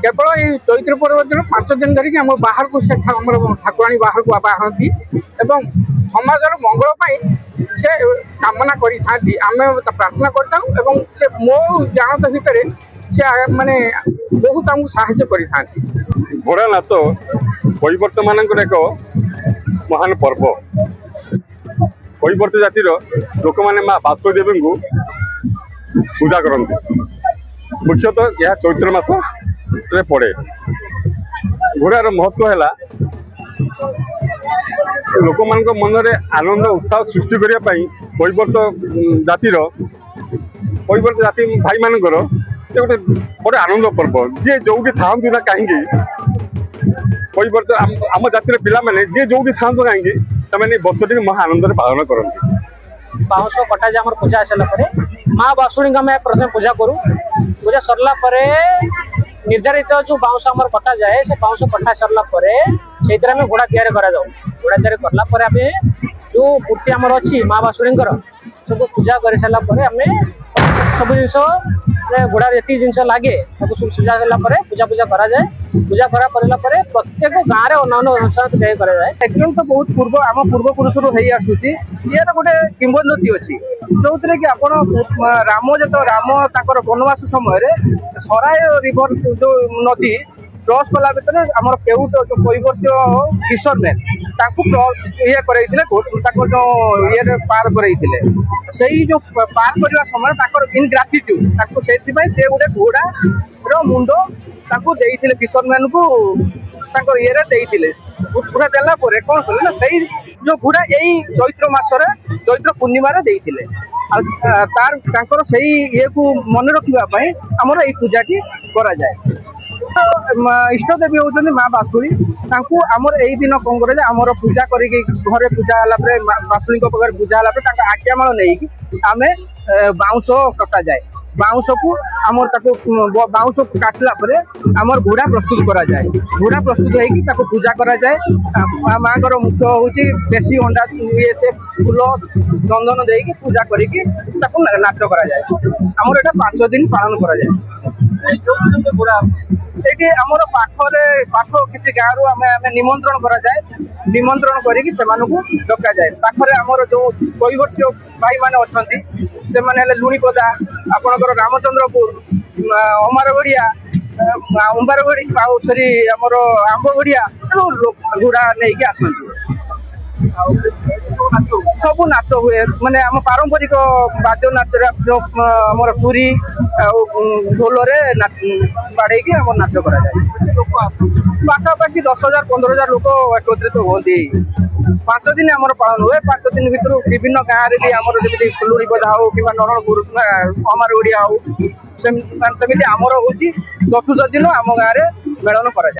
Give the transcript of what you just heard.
केवल ये चैत्र पर्व दिन 5 दिन धरिक आम बाहर को से ठाकुराणी बाहर को बाहरती एवं समाज मंगल से कामना करें आम प्रार्थना करता से मो जानत भितर से माने बहुत आमको साहाय्य कर घोड़ा नाच कैवर्त मान एक महान पर्व कैवर्त जातिर लोक मैंने माँ वासुदेवी को पूजा करते मुख्यतः यह चैत्र मास पड़े। घोड़ार महत्व है लोक मान मन में आनंद उत्साह सृष्टि करने कैवर्त जातिर कैवर्त जाति भाई मान गोटे बड़े आनंद पर्व जी जो था ना कहीं कैवर्त आम जातिर पिला माने जी जो था कहीं वर्ष टी महा आनंद पालन करते। बाउंश कटा जाए पूजा सारा माँ बासुणी को आम प्रथम पूजा करूँ पूजा सरला निर्धारित जो बाउंश आम कटा जाए से बाउंश कटा सरला से घोड़ा तैयारी करा घोड़ा तैयारी करला आम जो मूर्ति आमर अच्छी माँ बासुणी सब पूजा कर सारापर आम सब जिन घोड़ा ये जिन लगे सब सुजा सारापर पूजा पूजा करा जाए पूजा करा प्रत्येक गाँव में अन्य अनुष्ठान कराए। एक्चुअल तो बहुत पूर्व आम पूर्वपुरुष आसूची ये गोटे किंवदंती अच्छी जो थे कि आप राम जो राम तर वनवास समय सराय रिवर जो नदी क्रॉस कला भितर आम केउट जो कैवर्त फिशरमैन ये जो ये पार करते से जो पार करने समय इनग्राटिट्यूड से गोटे घोड़ा मुंड देते फिशरमैन को ये घोड़ा देला कौन कले से जो घोड़ा यही चैत्र मसरे चैत्र पूर्णिम देते तार से ये को मन रखापी आमर ये पूजाटी करा जाए। इष्ट देवी होती माँ बासुणी आमर यही दिन कौन करे आमर पूजा करके घरे पूजा है बासुणी पूजा है आज्ञामाल नहीं आम बाउंश कटा जाए बाउंश को आमर बाउंश काटला आमर घोड़ा प्रस्तुत करा जाए घोड़ा प्रस्तुत होगी पूजा करा जाए माँ मुख्य हूँ देशी अंडा ये से फूल चंदन दे पूजा करके नाच करा जाए आमर एटा 5 दिन पालन करा जाए। ये आमर पाख किसी गाँव रु आम निमंत्रण करा जाए निमंत्रण करके डका जाए पाखे आमर जो कैवर्त भाई मैंने अच्छा से मैंने लुणीपदा आपणकर रामचंद्रपुर अमारगड़िया अंबारगड़ी सरी आमर आंबगड़िया घोड़ा नहीं आसती सब नाच हुए माने आम पारंपरिक वाद्य नाच जो आम पुरी ढोल बाड़े आम नाच करा पाखापाखि 10,000 15,000 लोक एकत्रित होती 5 दिन आम पालन हुए 5 दिन भर विभिन्न गाँव में भी आमर जमी लुणीपदा हो कि नरणपुर अमारगड़िया हो सेमती आमर हूँ 4th दिन आम गाँव में मेलन करा।